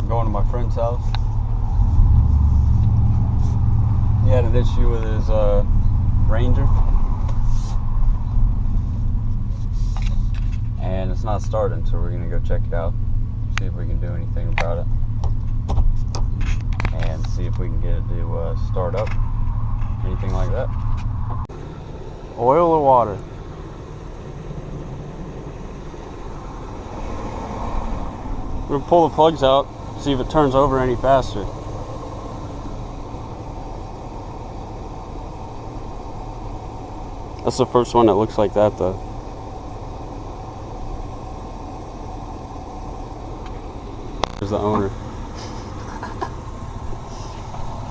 going to my friend's house. He had an issue with his Ranger. And it's not starting, so we're gonna go check it out. See if we can do anything about it. And see if we can get it to start up. Anything like that. Oil or water? We're gonna pull the plugs out, see if it turns over any faster. That's the first one that looks like that though. There's the owner.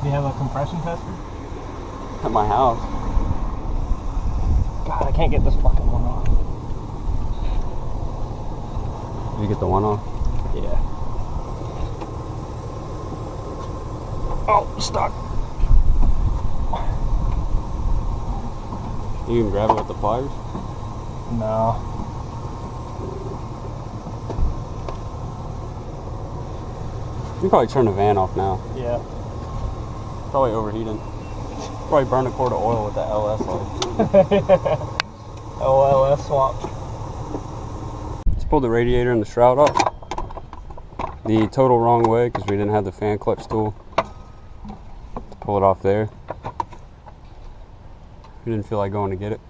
Do you have a compression tester? At my house. God, I can't get this fucking one off. Did you get the one off? Yeah. Oh, stuck. You can grab it with the pliers? No. You can probably turn the van off now. Yeah. Probably overheating. Probably burn a quart of oil with that LS light. OLS swap. Let's pull the radiator and the shroud off. The total wrong way because we didn't have the fan clutch tool. Pull it off there. We didn't feel like going to get it.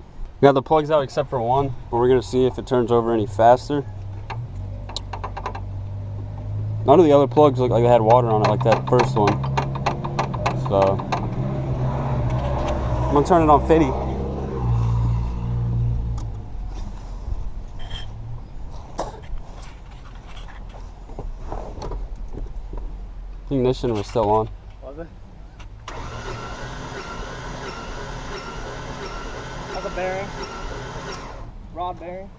We got the plugs out except for one, but we're gonna see if it turns over any faster. None of the other plugs look like they had water on it like that first one. So I'm gonna turn it on 50. Ignition was still on. Was it? How's the bearing? Rod bearing?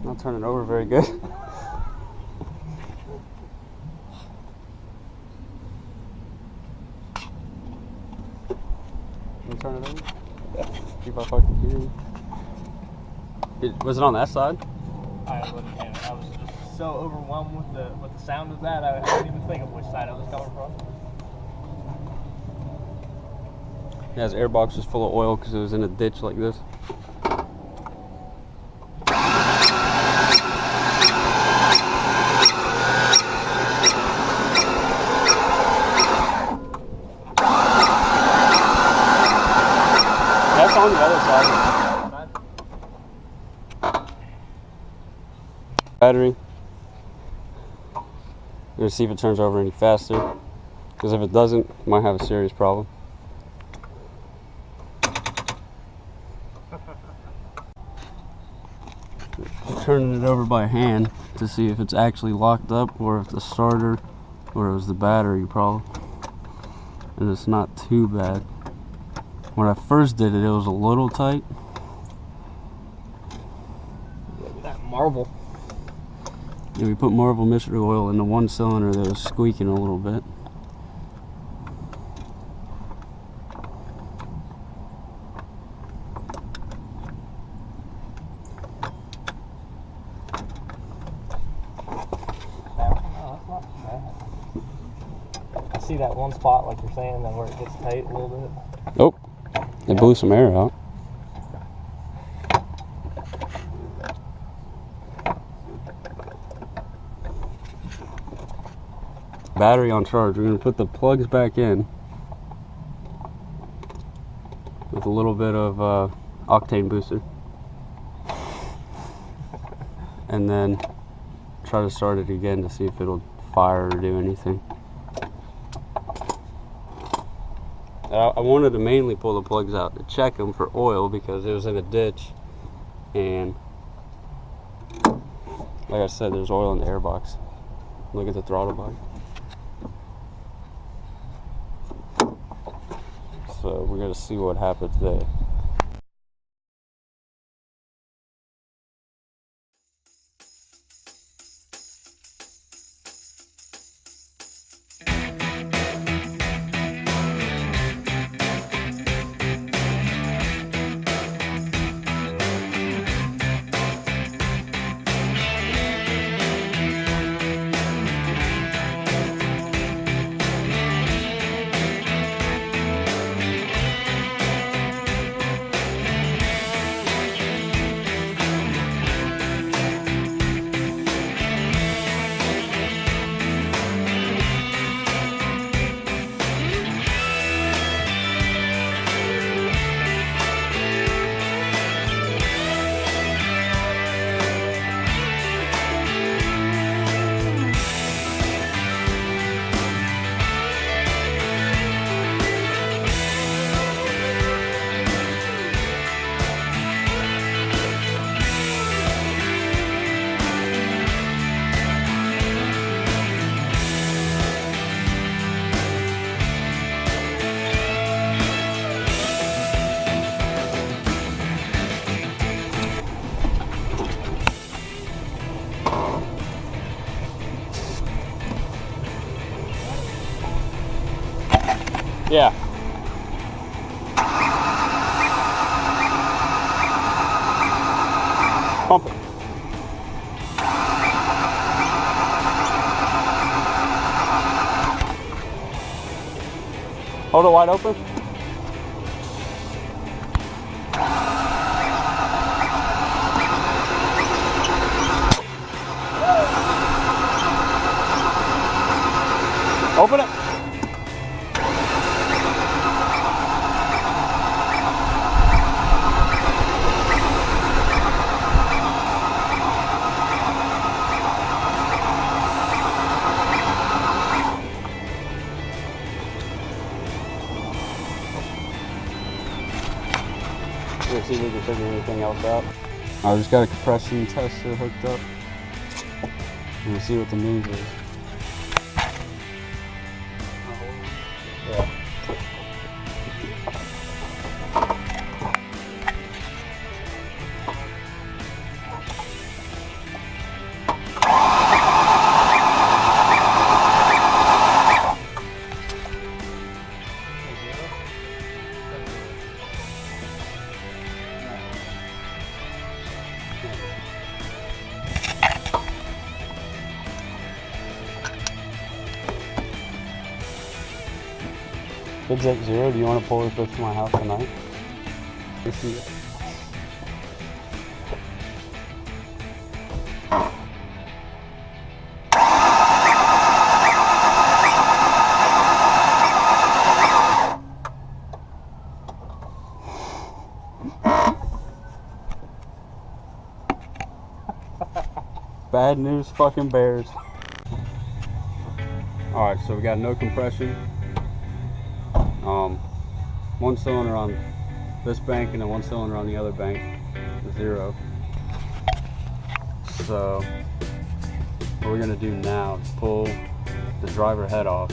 Not turning over very good. Can you turn it over? Yeah. See if I fucking hear you. Was it on that side? I wasn't hearing it. I was just so overwhelmed with the sound of that. I didn't even think of which side it was coming from. Yeah, his airbox was full of oil because it was in a ditch like this. That's on the other side. Battery. We're gonna see if it turns over any faster. Because if it doesn't, it might have a serious problem. Turning it over by hand to see if it's actually locked up or if the starter or it was the battery problem. And it's not too bad. When I first did it, it was a little tight. Look at that marble. And we put Marvel mystery oil in the one cylinder that was squeaking a little bit. I see that one spot, like you're saying, that where it gets tight a little bit. Oh, it blew some air out. Battery on charge. We're going to put the plugs back in with a little bit of octane booster. And then try to start it again to see if it'll fire or do anything. I wanted to mainly pull the plugs out to check them for oil because it was in a ditch, and like I said, there's oil in the airbox. Look at the throttle body. So we're gonna see what happens there. Yeah. Pump it. Hold it wide open. Open it. Let's see if we can figure anything else out. I just got a compression tester hooked up. And we'll see what the news is. Yeah. Bid's at 0. Do you want to pull this to my house tonight? Let's see it. Bad news fucking bears. Alright, so we got no compression. One cylinder on this bank and then one cylinder on the other bank, 0. So what we're gonna do now is pull the driver head off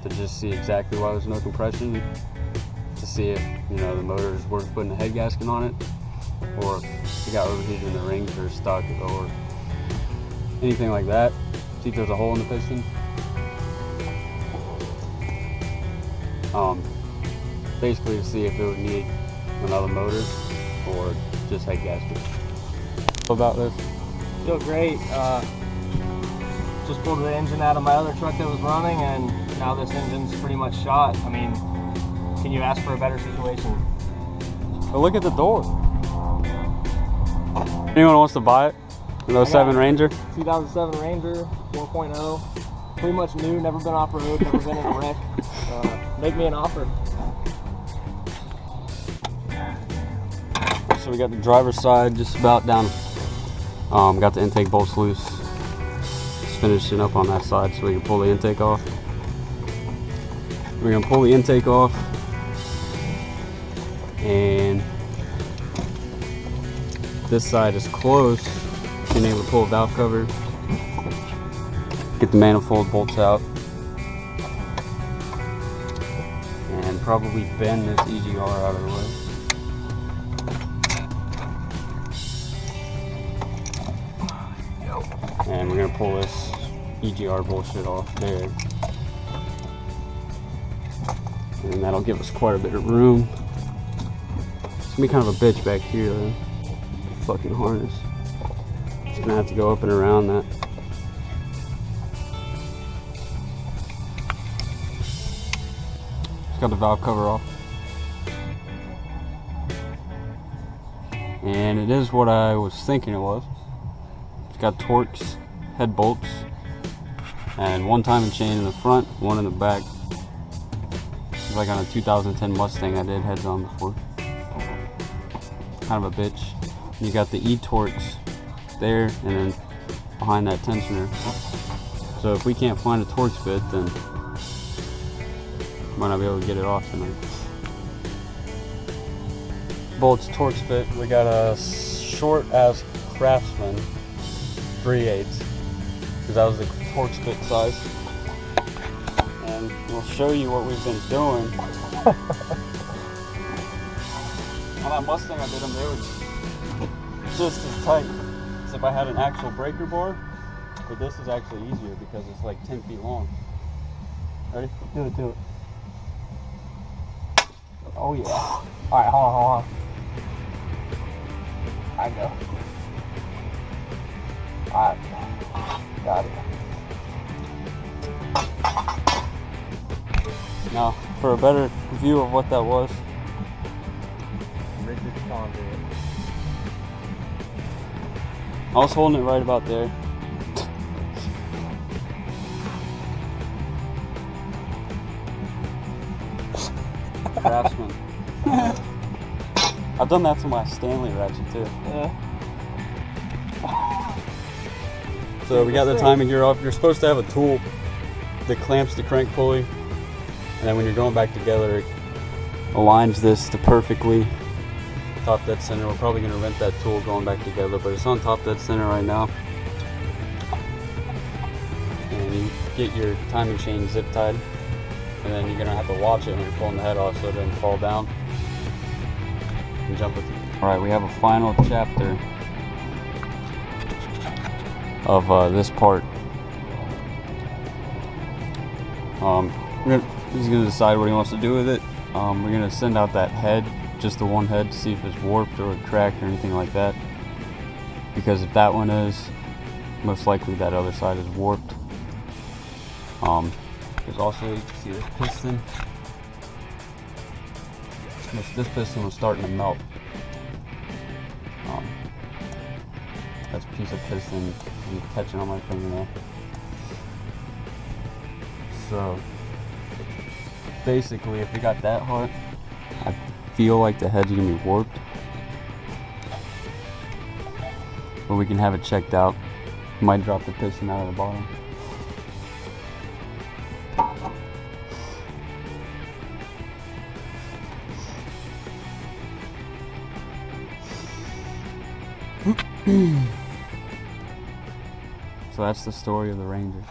to just see exactly why there's no compression, to see if, you know, the motor is worth putting a head gasket on it, or if it got overheated in the rings or stuck or anything like that. See if there's a hole in the piston. Basically to see if it would need another motor or just head gasket. What about this? Feel great. Just pulled the engine out of my other truck that was running, and now this engine's pretty much shot. I mean, can you ask for a better situation? But look at the door. Anyone wants to buy it? An 07 Ranger? 2007 Ranger, 4.0. Pretty much new, never been off-road, never been in a wreck. Make me an offer. So we got the driver's side just about down. Got the intake bolts loose. Just finishing up on that side so we can pull the intake off. We're gonna pull the intake off, and this side is closed. Being able to pull a valve cover, get the manifold bolts out, and probably bend this EGR out of the way. And we're gonna pull this EGR bullshit off there. And that'll give us quite a bit of room. It's gonna be kind of a bitch back here though. Fucking harness. Just gonna have to go up and around that. Just got the valve cover off. And it is what I was thinking it was. It's got Torx head bolts and one timing chain in the front, one in the back. It's like on a 2010 Mustang I did heads on before. Kind of a bitch. You got the E-Torx there and then behind that tensioner. So if we can't find a Torx fit, then we might not be able to get it off tonight. Bolts Torx fit, we got a short ass Craftsman 3/8, because that was the Torx fit size. And we'll show you what we've been doing. On that Mustang I did them, they were just as tight as if I had an actual breaker bar, but this is actually easier because it's like 10 feet long. Ready? Do it, do it. Oh yeah. All right, hold on. I go. All right, got it. Now, for a better view of what that was, Rigid conduit. I was holding it right about there. Craftsman. I've done that to my Stanley ratchet too. Yeah. So we got the timing gear off. You're supposed to have a tool that clamps the crank pulley, and then when you're going back together, it aligns this to perfectly top dead center. We're probably going to rent that tool going back together, but it's on top dead center right now. And you get your timing chain zip tied, and then you're going to have to watch it when you're pulling the head off so it doesn't fall down and jump with it. Alright, we have a final chapter of this part. He's going to decide what he wants to do with it. We're going to send out that head, just the one head, to see if it's warped or cracked or anything like that. Because if that one is, most likely that other side is warped. There's also, you can see this piston. This piston was starting to melt. That's a piece of piston I'm catching on my fingernail. So basically, if we got that hot, I feel like the head's gonna be warped, but we can have it checked out. Might drop the piston out of the bottom. So that's the story of the Ranger.